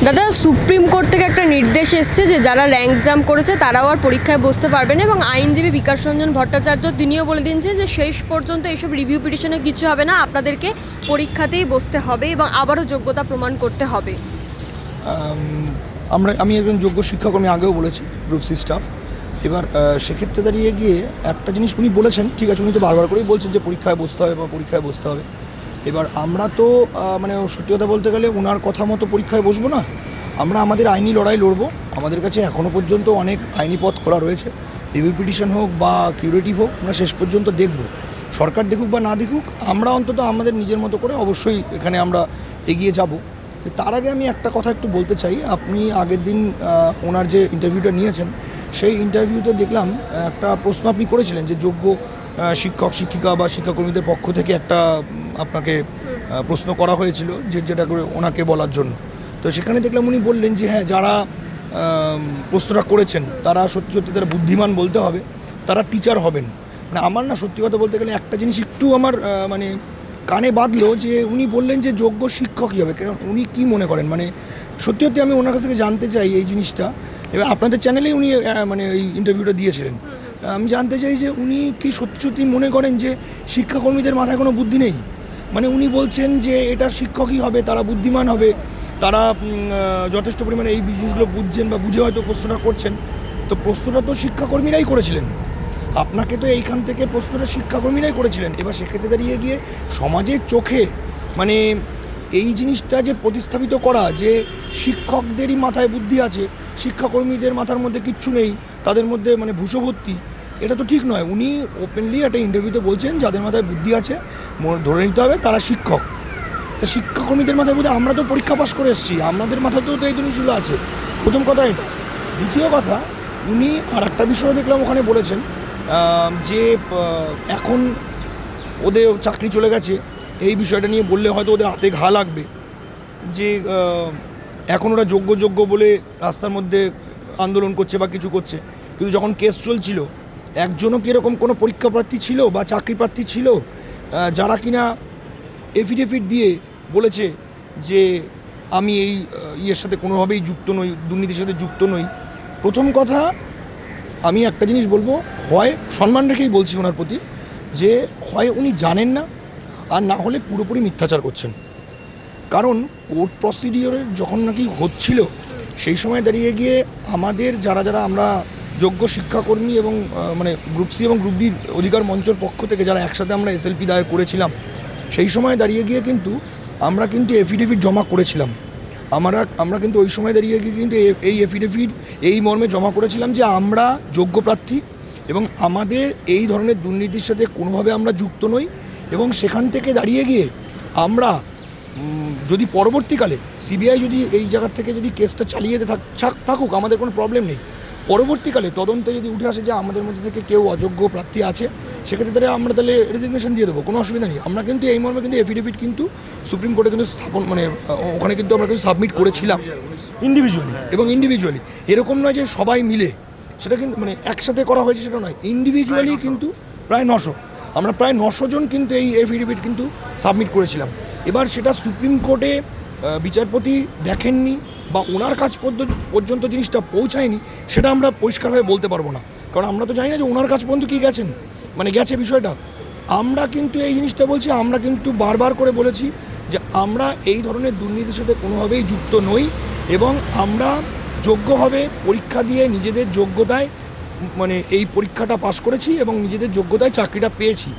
দাদা, supreme court থেকে একটা নির্দেশ এসছে যে যারা র্যাঙ্ক জাম্প করেছে তারাও আর পরীক্ষায় বসতে পারবে না, এবং আইনজীবী বিকাশ রঞ্জন ভট্টাচার্য তিনিও বলে দিয়েছে যে শেষ পর্যন্ত এইসব রিভিউ পিটিশনে কিছু হবে না, আপনাদেরকে পরীক্ষাতেই বসতে হবে এবং আবারও যোগ্যতা প্রমাণ করতে হবে। আমি একজন যোগ্য শিক্ষাকর্মী, আগেও বলেছি, গ্রুপ সি স্টাফ। এবার সেক্ষেত্রে দাঁড়িয়ে গিয়ে একটা জিনিস উনি বলেছেন, ঠিক আছে, উনি তো বারবার করেই বলছেন যে পরীক্ষায় বসতে হবে বা পরীক্ষায় বসতে হবে। এবার আমরা তো সত্যি কথা বলতে গেলে ওনার কথা মতো পরীক্ষায় বসবো না, আমরা আমাদের আইনি লড়াই লড়বো। আমাদের কাছে এখনও পর্যন্ত অনেক আইনি পথ খোলা রয়েছে, রিভিউ পিটিশন হোক বা কিউরেটিভ হোক, আমরা শেষ পর্যন্ত দেখব। সরকার দেখুক বা না দেখুক, আমরা অন্তত আমাদের নিজের মতো করে অবশ্যই এখানে আমরা এগিয়ে যাব। তার আগে আমি একটা কথা একটু বলতে চাই। আপনি আগের দিন ওনার যে ইন্টারভিউটা নিয়েছেন, সেই ইন্টারভিউতে দেখলাম একটা প্রশ্ন আপনি করেছিলেন যে যোগ্য শিক্ষক শিক্ষিকা বা শিক্ষাকর্মীদের পক্ষ থেকে একটা আপনাকে প্রশ্ন করা হয়েছিল যেটা করে ওনাকে বলার জন্য। তো সেখানে দেখলাম উনি বললেন যে হ্যাঁ, যারা প্রশ্নটা করেছেন তারা সত্যি সত্যি তারা বুদ্ধিমান বলতে হবে, তারা টিচার হবেন। আমার না সত্যি কথা বলতে গেলে একটা জিনিস একটু আমার কানে বাঁধলো, যে উনি বললেন যে যোগ্য শিক্ষকই হবে। কারণ উনি কী মনে করেন, সত্যি সত্যি আমি ওনার কাছ থেকে জানতে চাই এই জিনিসটা। এবার আপনাদের চ্যানেলেই উনি এই ইন্টারভিউটা দিয়েছিলেন। আমি জানতে চাই যে উনি কি সত্যি সত্যি মনে করেন যে শিক্ষাকর্মীদের মাথায় কোনো বুদ্ধি নেই? উনি বলছেন যে এটা শিক্ষকই হবে, তারা বুদ্ধিমান হবে, তারা যথেষ্ট পরিমাণে এই জিনিসগুলো বুঝছেন বা বুঝে হয়তো প্রশ্নটা করছেন। তো প্রশ্নটা তো শিক্ষাকর্মীরাই করেছিলেন, আপনাকে তো এইখান থেকে প্রশ্নটা শিক্ষাকর্মীরাই করেছিলেন। এবার সেক্ষেত্রে দাঁড়িয়ে গিয়ে সমাজের চোখে এই জিনিসটা যে প্রতিস্থাপিত করা যে শিক্ষকদেরই মাথায় বুদ্ধি আছে, শিক্ষাকর্মীদের মাথার মধ্যে কিচ্ছু নেই, তাদের মধ্যে ভূষভর্তি, এটা তো ঠিক নয়। উনি ওপেনলি একটা ইন্টারভিউতে বলছেন যাদের মাথায় বুদ্ধি আছে ধরে নিতে হবে তারা শিক্ষক। তা শিক্ষাকর্মীদের মাথায় বুদ্ধি, আমরা তো পরীক্ষা পাস করে এসেছি, আমাদের মাথাতেও তো এই জিনিসগুলো আছে। প্রথম কথা এটা। দ্বিতীয় কথা, উনি আর একটা বিষয় দেখলাম ওখানে বলেছেন যে এখন ওদের চাকরি চলে গেছে, এই বিষয়টা নিয়ে বললে হয়তো ওদের হাতে ঘা লাগবে, যে এখন ওরা যোগ্য বলে রাস্তার মধ্যে আন্দোলন করছে বা কিছু করছে। কিন্তু যখন কেস চলছিল, একজনও কি এরকম কোনো পরীক্ষা প্রার্থী ছিল বা চাকরি প্রার্থী ছিল যারা কিনা এফিডেভিট দিয়ে বলেছে যে আমি এই ইয়ের সাথে কোনোভাবেই যুক্ত নই, দুর্নীতির সাথে যুক্ত নই? প্রথম কথা, আমি একটা জিনিস বলবো, হয় সম্মান রেখেই বলছি ওনার প্রতি, যে হয় উনি জানেন না, আর না হলে পুরোপুরি মিথ্যাচার করছেন। কারণ কোর্ট প্রসিডিওরের যখন নাকি হচ্ছিল, সেই সময় দাঁড়িয়ে গিয়ে আমাদের যারা আমরা যোগ্য শিক্ষাকর্মী এবং গ্রুপ সি এবং গ্রুপ ডির অধিকার মঞ্চের পক্ষ থেকে যারা একসাথে আমরা এসএলপি দায়ের করেছিলাম, সেই সময় দাঁড়িয়ে গিয়ে কিন্তু আমরা এফিডেভিট জমা করেছিলাম। আমরা কিন্তু ওই সময় দাঁড়িয়ে গিয়ে কিন্তু এই এফিডেভিট এই মর্মে জমা করেছিলাম যে আমরা যোগ্য প্রার্থী এবং আমাদের এই ধরনের দুর্নীতির সাথে কোনোভাবে আমরা যুক্ত নই। এবং সেখান থেকে দাঁড়িয়ে গিয়ে আমরা যদি পরবর্তীকালে সিবিআই যদি এই জায়গার থেকে যদি কেসটা চালিয়ে থাকুক, আমাদের কোনো প্রবলেম নেই। পরবর্তীকালে তদন্তে যদি উঠে আসে যে আমাদের মধ্যে থেকে কেউ অযোগ্য প্রার্থী আছে, সেক্ষেত্রে আমরা তাহলে রেজিগনেশন দিয়ে দেবো, কোনো অসুবিধা নেই। আমরা কিন্তু এই মর্মে কিন্তু এফিডেভিট কিন্তু সুপ্রিম কোর্টে কিন্তু ওখানে কিন্তু আমরা কিন্তু সাবমিট করেছিলাম ইন্ডিভিজুয়ালি। এরকম নয় যে সবাই মিলে সেটা কিন্তু একসাথে করা হয়েছে, সেটা নয়, ইন্ডিভিজুয়ালি কিন্তু প্রায় 900, আমরা প্রায় 900 জন কিন্তু এই এফিডেভিট কিন্তু সাবমিট করেছিলাম। এবার সেটা সুপ্রিম কোর্টে বিচারপতি দেখেননি বা ওনার কাছ পর্যন্ত জিনিসটা পৌঁছায়নি, সেটা আমরা পরিষ্কারভাবে বলতে পারবো না। কারণ আমরা তো জানি না যে ওনার কাছ পর্যন্ত কী গেছে বিষয়টা। আমরা কিন্তু এই জিনিসটা বলছি, আমরা কিন্তু বারবার করে বলেছি যে আমরা এই ধরনের দুর্নীতির সাথে কোনোভাবেই যুক্ত নই এবং আমরা যোগ্যভাবে পরীক্ষা দিয়ে নিজেদের যোগ্যতায় এই পরীক্ষাটা পাশ করেছি এবং নিজেদের যোগ্যতায় চাকরিটা পেয়েছি।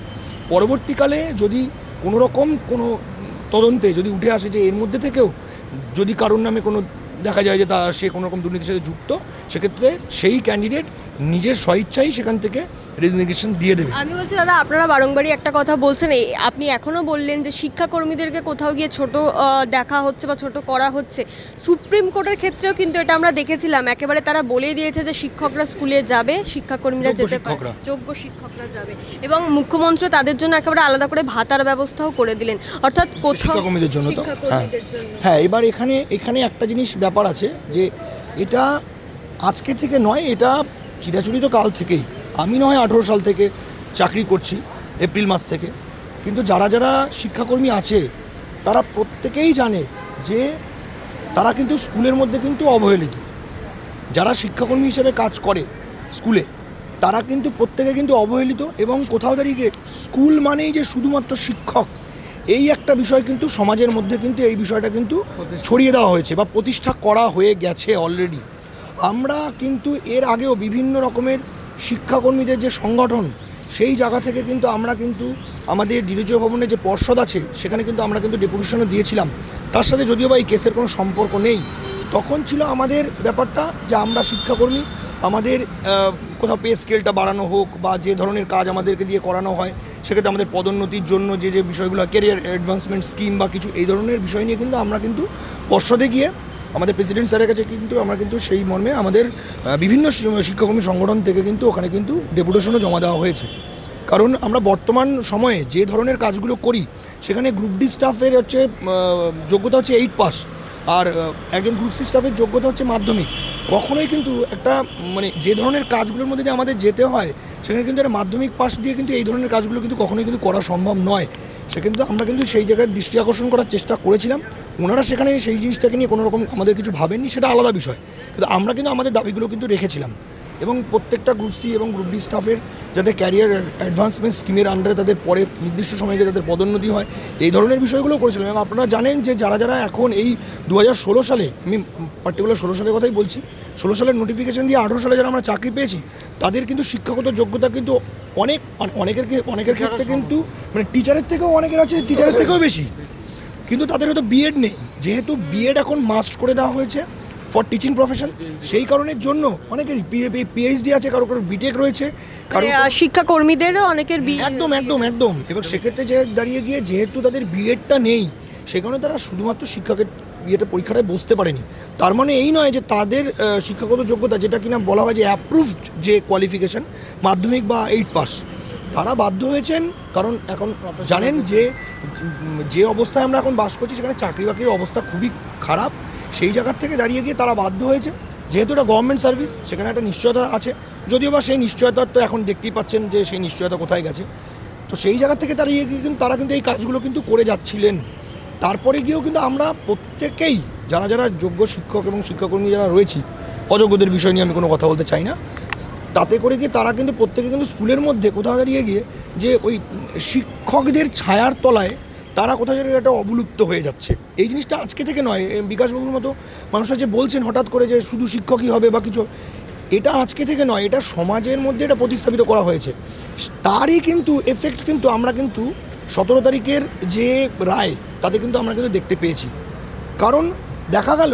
পরবর্তীকালে যদি কোনো তদন্তে যদি উঠে আসে যে এর মধ্যে থেকেও যদি কারোর নামে কোনো দেখা যায় যে সে কোনো রকম দুর্নীতির সাথে যুক্ত, সেক্ষেত্রে সেই ক্যান্ডিডেট নিজের স্বইচ্ছাই সেখান থেকে রেজিগনেশন দিয়ে দেবে। আমি বলছি দাদা, আপনারা বারংবারই একটা কথা বলছেন, আপনি এখনও বললেন যে শিক্ষাকর্মীদেরকে কোথাও গিয়ে ছোট দেখা হচ্ছে বা ছোট করা হচ্ছে। সুপ্রিম কোর্টের ক্ষেত্রেও কিন্তু এটা আমরা দেখেছিলাম, একেবারে তারা বলেই দিয়েছে যে শিক্ষকরা স্কুলে যাবে, শিক্ষাকর্মীরা যেতে পারে, যোগ্য শিক্ষকরা যাবে, এবং মুখ্যমন্ত্রী তাদের জন্য একেবারে আলাদা করে ভাতার ব্যবস্থাও করে দিলেন, অর্থাৎ কোথাও শিক্ষাকর্মীদের জন্য। তো হ্যাঁ, এবার এখানে একটা জিনিস ব্যাপার আছে যে এটা আজকে থেকে নয়, এটা চিরাচরিত কাল থেকেই। আমি নয় 18 সাল থেকে চাকরি করছি, এপ্রিল মাস থেকে, কিন্তু যারা শিক্ষাকর্মী আছে তারা প্রত্যেকেই জানে যে তারা কিন্তু স্কুলের মধ্যে কিন্তু অবহেলিত। যারা শিক্ষাকর্মী হিসেবে কাজ করে স্কুলে, তারা কিন্তু প্রত্যেকে কিন্তু অবহেলিত, এবং কোথাও দাঁড়িয়ে গিয়ে স্কুল মানেই যে শুধুমাত্র শিক্ষক, এই একটা বিষয় কিন্তু সমাজের মধ্যে কিন্তু এই বিষয়টা কিন্তু ছড়িয়ে দেওয়া হয়েছে বা প্রতিষ্ঠা করা হয়ে গেছে অলরেডি। আমরা কিন্তু এর আগেও বিভিন্ন রকমের শিক্ষাকর্মীদের যে সংগঠন, সেই জায়গা থেকে কিন্তু আমরা কিন্তু আমাদের ডিরেজীয় ভবনের যে পর্ষদ আছে সেখানে কিন্তু আমরা কিন্তু ডেপুটেশনও দিয়েছিলাম। তার সাথে যদিও বা এই কেসের কোনো সম্পর্ক নেই, তখন ছিল আমাদের ব্যাপারটা যে আমরা শিক্ষাকর্মী, আমাদের কোথাও পে স্কেলটা বাড়ানো হোক বা যে ধরনের কাজ আমাদেরকে দিয়ে করানো হয় সেক্ষেত্রে আমাদের পদোন্নতির জন্য যে যে বিষয়গুলো, ক্যারিয়ার অ্যাডভান্সমেন্ট স্কিম বা কিছু এই ধরনের বিষয় নিয়ে কিন্তু আমরা কিন্তু পর্ষদে গিয়ে আমাদের প্রেসিডেন্ট স্যারের কাছে কিন্তু আমরা কিন্তু সেই মর্মে আমাদের বিভিন্ন শিক্ষাকর্মী সংগঠন থেকে কিন্তু ওখানে কিন্তু ডেপুটেশনও জমা দেওয়া হয়েছে। কারণ আমরা বর্তমান সময়ে যে ধরনের কাজগুলো করি সেখানে গ্রুপ ডি স্টাফের হচ্ছে যোগ্যতা হচ্ছে 8 পাস, আর একজন গ্রুপ সি স্টাফের যোগ্যতা হচ্ছে মাধ্যমিক। কখনোই কিন্তু একটা মানে যে ধরনের কাজগুলোর মধ্যে দিয়ে আমাদের যেতে হয় সেখানে কিন্তু একটা মাধ্যমিক পাস দিয়ে কিন্তু এই ধরনের কাজগুলো কিন্তু কখনোই কিন্তু করা সম্ভব নয়। সে কিন্তু আমরা কিন্তু সেই জায়গায় দৃষ্টি আকর্ষণ করার চেষ্টা করেছিলাম, ওনারা সেখানে সেই জিনিসটাকে নিয়ে কোনো রকম আমাদের কিছু ভাবেননি, সেটা আলাদা বিষয়, কিন্তু আমরা কিন্তু আমাদের দাবিগুলো কিন্তু রেখেছিলাম। এবং প্রত্যেকটা গ্রুপ সি এবং গ্রুপ ডি স্টাফের যাতে ক্যারিয়ার অ্যাডভান্সমেন্ট স্কিমের আন্ডারে তাদের পরে নির্দিষ্ট সময়ে তাদের পদোন্নতি হয়, এই ধরনের বিষয়গুলো করেছিলাম। এবং আপনারা জানেন যে যারা যারা এখন এই 2016 সালে, আমি পার্টিকুলার 16 সালের কথাই বলছি, 16 সালের নোটিফিকেশন দিয়ে 18 সালে যারা আমরা চাকরি পেয়েছি তাদের কিন্তু শিক্ষাগত যোগ্যতা কিন্তু অনেকের ক্ষেত্রে কিন্তু মানে টিচারের থেকেও অনেকের আছে টিচারের থেকেও বেশি, কিন্তু তাদের হয়তো বিএড নেই। যেহেতু বিএড এখন মাস্ট করে দেওয়া হয়েছে ফর টিচিং প্রফেশন, সেই কারণের জন্য অনেকেরই পিএইচডি আছে, কারো বিটেক রয়েছে, কারো শিক্ষাকর্মীদেরও অনেকের একদম একদম একদম। এবার সেক্ষেত্রে যে দাঁড়িয়ে গিয়ে যেহেতু তাদের বিএডটা নেই, সে কারণে তারা শুধুমাত্র শিক্ষকের বিএডে পরীক্ষাটায় বসতে পারেনি। তার মানে এই নয় যে তাদের শিক্ষাগত যোগ্যতা, যেটা কিনা বলা হয় যে অ্যাপ্রুভড যে কোয়ালিফিকেশান মাধ্যমিক বা 8 পাস, তারা বাধ্য হয়েছেন। কারণ এখন জানেন যে যে অবস্থায় আমরা এখন বাস করছি সেখানে চাকরি বাকরির অবস্থা খুবই খারাপ। সেই জায়গার থেকে দাঁড়িয়ে গিয়ে তারা বাধ্য হয়েছে, যেহেতু এটা গভর্নমেন্ট সার্ভিস সেখানে একটা নিশ্চয়তা আছে, যদিও বা সেই নিশ্চয়তা তো এখন দেখতেই পাচ্ছেন যে সেই নিশ্চয়তা কোথায় গেছে। তো সেই জায়গা থেকে দাঁড়িয়ে গিয়ে কিন্তু তারা কিন্তু এই কাজগুলো কিন্তু করে যাচ্ছিলেন। তারপরে গিয়েও কিন্তু আমরা প্রত্যেকেই যারা যারা যোগ্য শিক্ষক এবং শিক্ষাকর্মী যারা রয়েছি, অযোগ্যদের বিষয় নিয়ে আমি কোনো কথা বলতে চাই না, তাতে করে গিয়ে তারা কিন্তু প্রত্যেকে কিন্তু স্কুলের মধ্যে কোথাও দাঁড়িয়ে গিয়ে যে ওই শিক্ষকদের ছায়ার তলায় তারা কোথাও যেন একটা অবলুপ্ত হয়ে যাচ্ছে। এই জিনিসটা আজকে থেকে নয়, বিকাশবাবুর মতো মানুষরা যে বলছেন হঠাৎ করে যে শুধু শিক্ষকই হবে বা কিছু, এটা আজকে থেকে নয়, এটা সমাজের মধ্যে এটা প্রতিস্থাপিত করা হয়েছে। তারই কিন্তু এফেক্ট কিন্তু আমরা কিন্তু 17 তারিখের যে রায় তাতে কিন্তু আমরা কিন্তু দেখতে পেয়েছি। কারণ দেখা গেল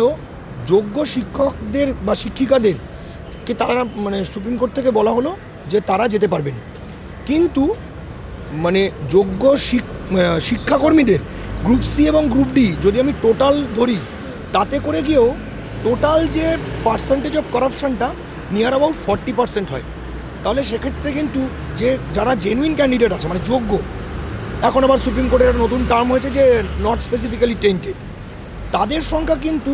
যোগ্য শিক্ষকদের বা শিক্ষিকাদেরকে তারা মানে সুপ্রিম কোর্ট থেকে বলা হলো যে তারা যেতে পারবেন, কিন্তু মানে যোগ্য শিক্ষাকর্মীদের গ্রুপ সি এবং গ্রুপ ডি যদি আমি টোটাল ধরি, তাতে করে গিয়েও টোটাল যে পার্সেন্টেজ অফ করাপশানটা নিয়ার অ্যাবাউট 40% হয়। তাহলে সেক্ষেত্রে কিন্তু যে যারা জেনুইন ক্যান্ডিডেট আছে মানে যোগ্য, এখন আবার সুপ্রিম কোর্টের একটা নতুন টার্ম হয়েছে যে নট স্পেসিফিক্যালি টেন্টেড, তাদের সংখ্যা কিন্তু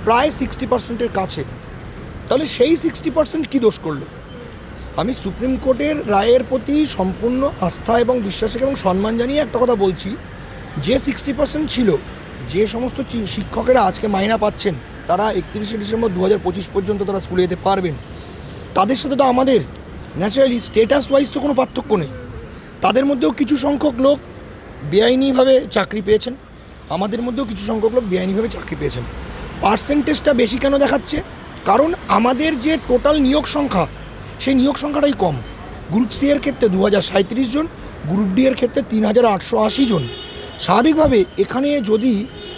প্রায় 60%-এর কাছে। তাহলে সেই 60% কী দোষ করলো? আমি সুপ্রিম কোর্টের রায়ের প্রতি সম্পূর্ণ আস্থা এবং বিশ্বাস এবং সম্মান জানিয়ে একটা কথা বলছি, যে 60% ছিল, যে সমস্ত শিক্ষকেরা আজকে মাইনা পাচ্ছেন তারা 31শে ডিসেম্বর 2025 পর্যন্ত তারা স্কুলে যেতে পারবেন, তাদের সাথে তো আমাদের ন্যাচারালি স্টেটাস ওয়াইজ তো কোনো পার্থক্য নেই। তাদের মধ্যেও কিছু সংখ্যক লোক বেআইনিভাবে চাকরি পেয়েছেন, আমাদের মধ্যেও কিছু সংখ্যক লোক বেআইনিভাবে চাকরি পেয়েছেন। পার্সেন্টেজটা বেশি কেন দেখাচ্ছে? কারণ আমাদের যে টোটাল নিয়োগ সংখ্যা, সেই নিয়োগ সংখ্যাটাই কম। গ্রুপ সি এর ক্ষেত্রে 2037 জন, গ্রুপ ডি এর ক্ষেত্রে 3880 জন। স্বাভাবিকভাবে এখানে যদি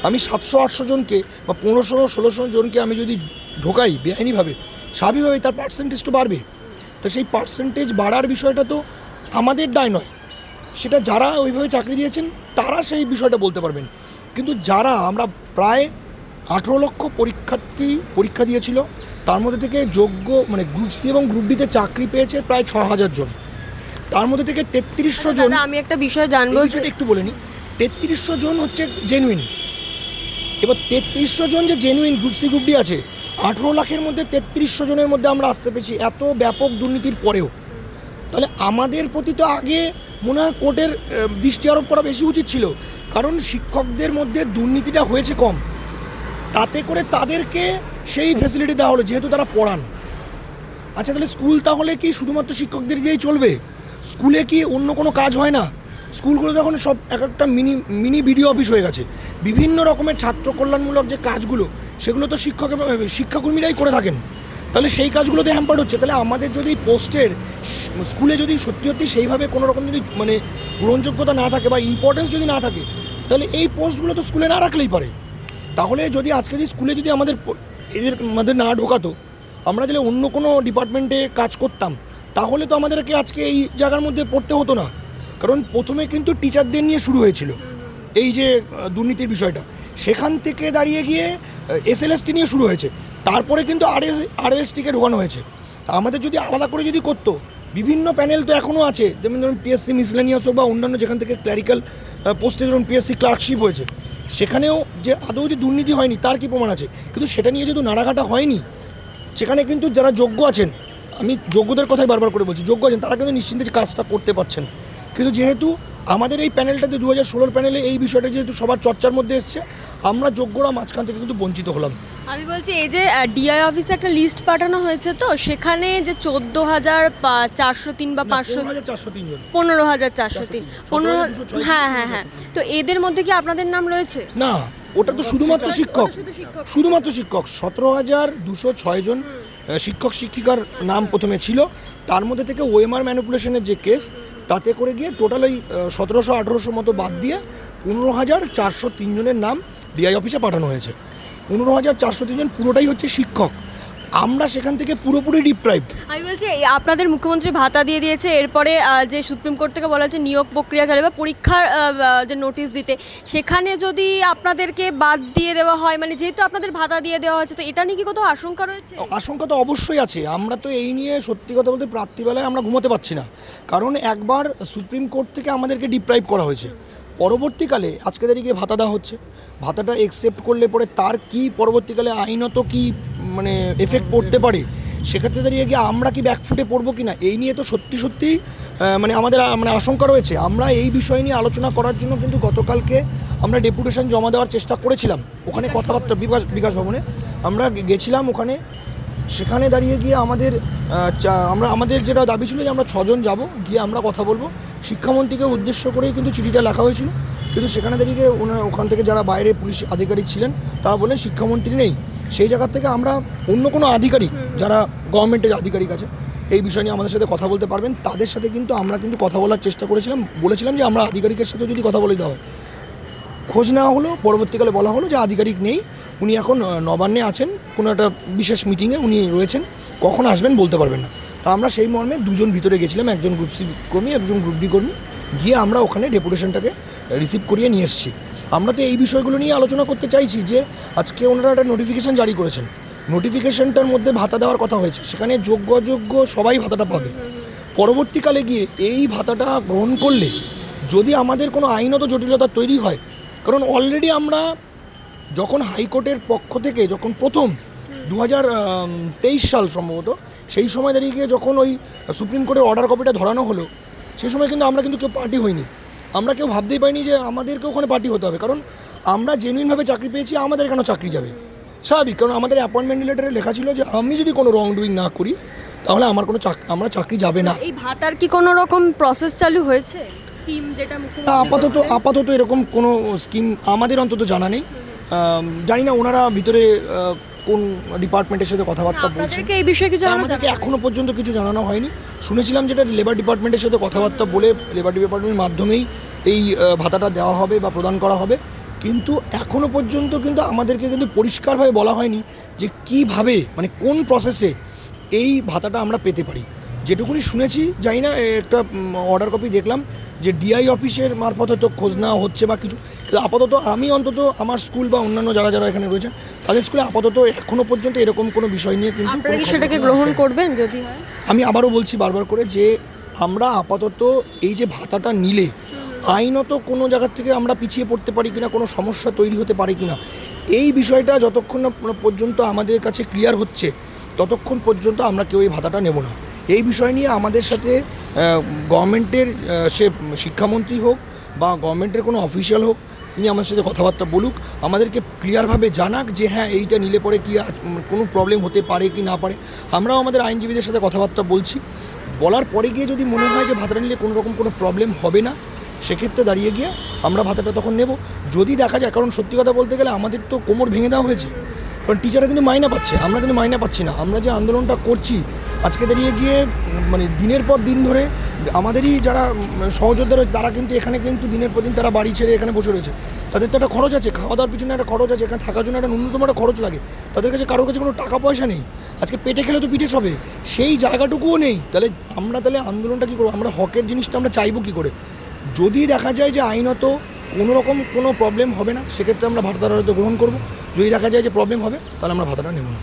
আমি 700-800 জনকে বা 1500-1600 জনকে আমি যদি ঢোকাই বেআইনিভাবে, স্বাভাবিকভাবেই তার পার্সেন্টেজ তো বাড়বে। তো সেই পার্সেন্টেজ বাড়ার বিষয়টা তো আমাদের দায় নয়, সেটা যারা ওইভাবে চাকরি দিয়েছেন তারা সেই বিষয়টা বলতে পারবেন। কিন্তু যারা আমরা প্রায় 18 লক্ষ পরীক্ষার্থী পরীক্ষা দিয়েছিল, তার মধ্যে থেকে যোগ্য মানে গ্রুপ সি এবং গ্রুপ ডিতে চাকরি পেয়েছে প্রায় 6000 জন। তার মধ্যে থেকে 3300 জন, আমি একটা বিষয় জানবো, একটু বলে নিই, 3300 জন হচ্ছে জেনুইন। এবার 3300 জন যে genuine group C group D আছে, 18 লাখের মধ্যে 3300 জনের মধ্যে আমরা আসতে পেরেছি এত ব্যাপক দুর্নীতির পরেও। তাহলে আমাদের প্রতি তো আগে মনে হয় কোর্টের দৃষ্টি আরোপ করা বেশি উচিত ছিল, কারণ শিক্ষকদের মধ্যে দুর্নীতিটা হয়েছে কম। তাতে করে তাদেরকে সেই ফ্যাসিলিটি দেওয়া হলো যেহেতু তারা পড়ান। আচ্ছা, তাহলে স্কুল তাহলে কি শুধুমাত্র শিক্ষকদের দিয়েই চলবে? স্কুলে কি অন্য কোনো কাজ হয় না? স্কুলগুলো তখন সব এক একটা মিনি বিডিও অফিস হয়ে গেছে। বিভিন্ন রকমের ছাত্র কল্যাণমূলক যে কাজগুলো সেগুলো তো শিক্ষাকর্মীরাই করে থাকেন। তাহলে সেই কাজগুলোতে হ্যাম্পার্ড হচ্ছে। তাহলে আমাদের যদি পোস্টের স্কুলে যদি সত্যি সত্যি সেইভাবে কোনো রকম যদি মানে গ্রহণযোগ্যতা না থাকে বা ইম্পর্টেন্স যদি না থাকে, তাহলে এই পোস্টগুলো তো স্কুলে না রাখলেই পারে। তাহলে যদি আজকে যদি স্কুলে যদি এদের মধ্যে না ঢোকাতো, আমরা যদি অন্য কোনো ডিপার্টমেন্টে কাজ করতাম, তাহলে তো আমাদেরকে আজকে এই জায়গার মধ্যে পড়তে হতো না। কারণ প্রথমে কিন্তু টিচারদের নিয়ে শুরু হয়েছিল এই যে দুর্নীতির বিষয়টা, সেখান থেকে দাঁড়িয়ে গিয়ে এসএলএসটি নিয়ে শুরু হয়েছে, তারপরে কিন্তু আরএসটিকে ঢোকানো হয়েছে। তা আমাদের যদি আলাদা করে যদি করতো, বিভিন্ন প্যানেল তো এখনও আছে, যেমন ধরুন পিএসসি মিসলেনিয়াস হোক বা অন্যান্য যেখান থেকে ক্ল্যারিক্যাল পোস্টে ধরুন পিএসসি ক্লার্কশিপ হয়েছে, সেখানেও যে আদৌ যে দুর্নীতি হয়নি তার কি প্রমাণ আছে? কিন্তু সেটা নিয়ে যেহেতু নাড়াঘাটা হয়নি, সেখানে কিন্তু যারা যোগ্য আছেন, আমি যোগ্যদের কথাই বারবার করে বলছি, যোগ্য আছেন তারা কিন্তু নিশ্চিন্তে কাজটা করতে পারছেন। কিন্তু যেহেতু আমাদের এই প্যানেলটাতে 2016 প্যানেলে এই বিষয়টা যেহেতু সবার চর্চার মধ্যে এসছে, আমরা যোগ্যরা মাঝখান থেকে কিন্তু বঞ্চিত হলাম। আমি বলছি এই যে ডিআই অফিসে একটা লিস্ট পাঠানো হয়েছে, তো সেখানে যে 14,403 বা 500 15,403 হ্যাঁ হ্যাঁ হ্যাঁ, তো এদের মধ্যে কি আপনাদের নাম রয়েছে? না, ওটা তো শুধুমাত্র শিক্ষক, শুধুমাত্র শিক্ষক। 17,206 জন শিক্ষক শিক্ষিকার নাম প্রথমে ছিল, তার মধ্যে থেকে ওএমআর ম্যানিপুলেশনের যে কেস, তাতে করে গিয়ে টোটাল ওই 1700-1800 মতো বাদ দিয়ে 15,403 জনের নাম ডিআই অফিসে পাঠানো হয়েছে। 15,403 জন পুরোটাই হচ্ছে শিক্ষক। আমরা সেখান থেকে পুরোপুরি ডিপ্রাইভড। আমি বলছি আপনাদের মুখ্যমন্ত্রী ভাতা দিয়ে দিয়েছে, এরপরে যে সুপ্রিম কোর্ট থেকে বলা হচ্ছে নিয়োগ প্রক্রিয়া চালাবে বা পরীক্ষার যে নোটিশ দিতে, সেখানে যদি আপনাদেরকে বাদ দিয়ে দেওয়া হয়, মানে যেহেতু আপনাদের ভাতা দিয়ে দেওয়া হচ্ছে, তো এটা নিয়ে কি কোথাও আশঙ্কা রয়েছে? আশঙ্কা তো অবশ্যই আছে। আমরা তো এই নিয়ে সত্যি কথা বলতে রাত্রিবেলায় আমরা ঘুমোতে পারছি না, কারণ একবার সুপ্রিম কোর্ট থেকে আমাদেরকে ডিপ্রাইভ করা হয়েছে, পরবর্তীকালে আজকে তারিখে ভাতা দেওয়া হচ্ছে। ভাতাটা একসেপ্ট করলে পরে তার কি পরবর্তীকালে আইনত কি মানে এফেক্ট পড়তে পারে, সেক্ষেত্রে দাঁড়িয়ে গিয়ে আমরা কি ব্যাকফুটে পড়বো কি না, এই নিয়ে তো সত্যি মানে আমাদের মানে আশঙ্কা রয়েছে। আমরা এই বিষয় নিয়ে আলোচনা করার জন্য কিন্তু গতকালকে আমরা ডেপুটেশন জমা দেওয়ার চেষ্টা করেছিলাম ওখানে, কথাবার্তা বিকাশ ভবনে আমরা গেছিলাম ওখানে। সেখানে দাঁড়িয়ে গিয়ে আমাদের যেটা দাবি ছিল যে আমরা 6 জন যাব, গিয়ে আমরা কথা বলবো। শিক্ষামন্ত্রীকে উদ্দেশ্য করেই কিন্তু চিঠিটা লেখা হয়েছিল, কিন্তু সেখানে দাঁড়িয়ে ওখান থেকে যারা বাইরে পুলিশ আধিকারিক ছিলেন তারা বললেন শিক্ষামন্ত্রী নেই। সেই জায়গা থেকে আমরা অন্য কোনো আধিকারিক যারা গভর্নমেন্টের আধিকারিক আছে এই বিষয় নিয়ে আমাদের সাথে কথা বলতে পারবেন, তাদের সাথে কিন্তু আমরা কিন্তু কথা বলার চেষ্টা করেছিলাম। বলেছিলাম যে আমরা আধিকারিকের সাথে যদি কথা বলে দেওয়া হয়, খোঁজ নেওয়া হলো, পরবর্তীকালে বলা হলো যে আধিকারিক নেই, উনি এখন নবান্নে আছেন, কোনো একটা বিশেষ মিটিংয়ে উনি রয়েছেন, কখন আসবেন বলতে পারবেন না। তা আমরা সেই মর্মে 2 জন ভিতরে গেছিলাম, একজন গ্রুপ সি কর্মী, একজন গ্রুপ ডি কর্মী, গিয়ে আমরা ওখানে ডেপুটেশনটাকে রিসিভ করিয়ে নিয়ে এসেছি। আমরা তো এই বিষয়গুলো নিয়ে আলোচনা করতে চাইছি যে আজকে ওনারা একটা নোটিফিকেশান জারি করেছেন, নোটিফিকেশানটার মধ্যে ভাতা দেওয়ার কথা হয়েছে, সেখানে যোগ্য সবাই ভাতাটা পাবে। পরবর্তীকালে গিয়ে এই ভাতাটা গ্রহণ করলে যদি আমাদের কোনো আইনত জটিলতা তৈরি হয়, কারণ অলরেডি আমরা যখন হাইকোর্টের পক্ষ থেকে যখন প্রথম 2023 সাল সম্ভবত, সেই সময় দাঁড়িয়ে গিয়ে যখন ওই সুপ্রিম কোর্টের অর্ডার কপিটা ধরানো হলো, সেই সময় কিন্তু আমরা কিন্তু কেউ পার্টি হইনি, আমরা কেউ ভাবতেই পারিনি যে আমাদেরকে ওখানে পার্টি হতে হবে, কারণ আমরা জেনুইনভাবে চাকরি পেয়েছি, আমাদের কেন চাকরি যাবে, স্বাভাবিক। কারণ আমাদের অ্যাপয়েন্টমেন্ট লেটারে লেখা ছিল যে আমি যদি কোনো রং ডুইং না করি তাহলে আমার কোনো আমরা চাকরি যাবে না। এই ভাতার কি কোনো রকম প্রসেস চালু হয়েছে, স্কিম যেটা আপাতত এরকম কোনো স্কিম আমাদের অন্তত জানা নেই। জানি না ওনারা ভিতরে কোন ডিপার্টমেন্টের সাথে কথাবার্তা বলছেন, এই বিষয়ে কিছু আমাদেরকে এখনও পর্যন্ত কিছু জানানো হয়নি। শুনেছিলাম যেটা লেবার ডিপার্টমেন্টের সাথে কথাবার্তা বলে লেবার ডিপার্টমেন্টের মাধ্যমেই এই ভাতাটা দেওয়া হবে বা প্রদান করা হবে, কিন্তু এখনও পর্যন্ত কিন্তু আমাদেরকে কিন্তু পরিষ্কারভাবে বলা হয়নি যে কীভাবে মানে কোন প্রসেসে এই ভাতাটা আমরা পেতে পারি। যেটুকুনি শুনেছি, জানি না, একটা অর্ডার কপি দেখলাম যে ডিআই অফিসের মারফত হয়তো খোঁজ নেওয়া হচ্ছে বা কিছু, আপাতত আমি অন্তত আমার স্কুল বা অন্যান্য যারা এখানে রয়েছেন তাদের স্কুলে আপাতত এখনও পর্যন্ত এরকম কোনো বিষয় নিয়ে কিন্তু সেটাকে গ্রহণ করবেন যদি হয়। আমি আবারও বলছি বারবার করে যে আমরা আপাতত এই যে ভাতাটা নিলে আইনত কোনো জায়গার থেকে আমরা পিছিয়ে পড়তে পারি কিনা, কোনো সমস্যা তৈরি হতে পারে কিনা, এই বিষয়টা যতক্ষণ না পর্যন্ত আমাদের কাছে ক্লিয়ার হচ্ছে ততক্ষণ পর্যন্ত আমরা কেউ এই ভাতাটা নেব না। এই বিষয় নিয়ে আমাদের সাথে গভর্নমেন্টের সে শিক্ষামন্ত্রী হোক বা গভর্নমেন্টের কোনো অফিসিয়াল হোক তিনি আমার সাথে কথাবার্তা বলুক, আমাদেরকে ক্লিয়ারভাবে জানাক যে হ্যাঁ এইটা নিলে পরে কি কোনো প্রবলেম হতে পারে কি না পারে। আমরাও আমাদের আইনজীবীদের সাথে কথাবার্তা বলছি, বলার পরে গিয়ে যদি মনে হয় যে ভাতাটা নিলে কোনো রকম কোনো প্রবলেম হবে না, সেক্ষেত্রে দাঁড়িয়ে গিয়ে আমরা ভাতাটা তখন নেব। যদি দেখা যায়, কারণ সত্যি কথা বলতে গেলে আমাদের তো কোমর ভেঙে দেওয়া হয়েছে, কারণ টিচাররা কিন্তু মাইনা পাচ্ছে, আমরা কিন্তু মাইনা পাচ্ছি না। আমরা যে আন্দোলনটা করছি আজকে দাঁড়িয়ে গিয়ে মানে দিনের পর দিন ধরে আমাদেরই যারা সহযোদ্ধা রয়েছে তারা কিন্তু এখানে কিন্তু দিনের পর দিন তারা বাড়ি ছেড়ে এখানে বসে রয়েছে। তাদের তো একটা খরচ আছে, খাওয়া দাওয়ার পিছনে একটা খরচ আছে, এখানে থাকার জন্য একটা ন্যূনতম একটা খরচ লাগে। তাদের কাছে কারোর কাছে কোনো টাকা পয়সা নেই, আজকে পেটে খেলে তো পিঠে সবে, সেই জায়গাটুকুও নেই। তাহলে আমরা আন্দোলনটা কী করবো? আমরা হকের জিনিসটা আমরা চাইবো কী করে? যদি দেখা যায় যে আইনত কোনো রকম কোনো প্রবলেম হবে না, সেক্ষেত্রে আমরা ভাতাটা হয়তো গ্রহণ করবো। যদি দেখা যায় যে প্রবলেম হবে, তাহলে আমরা ভাতাটা নেব না।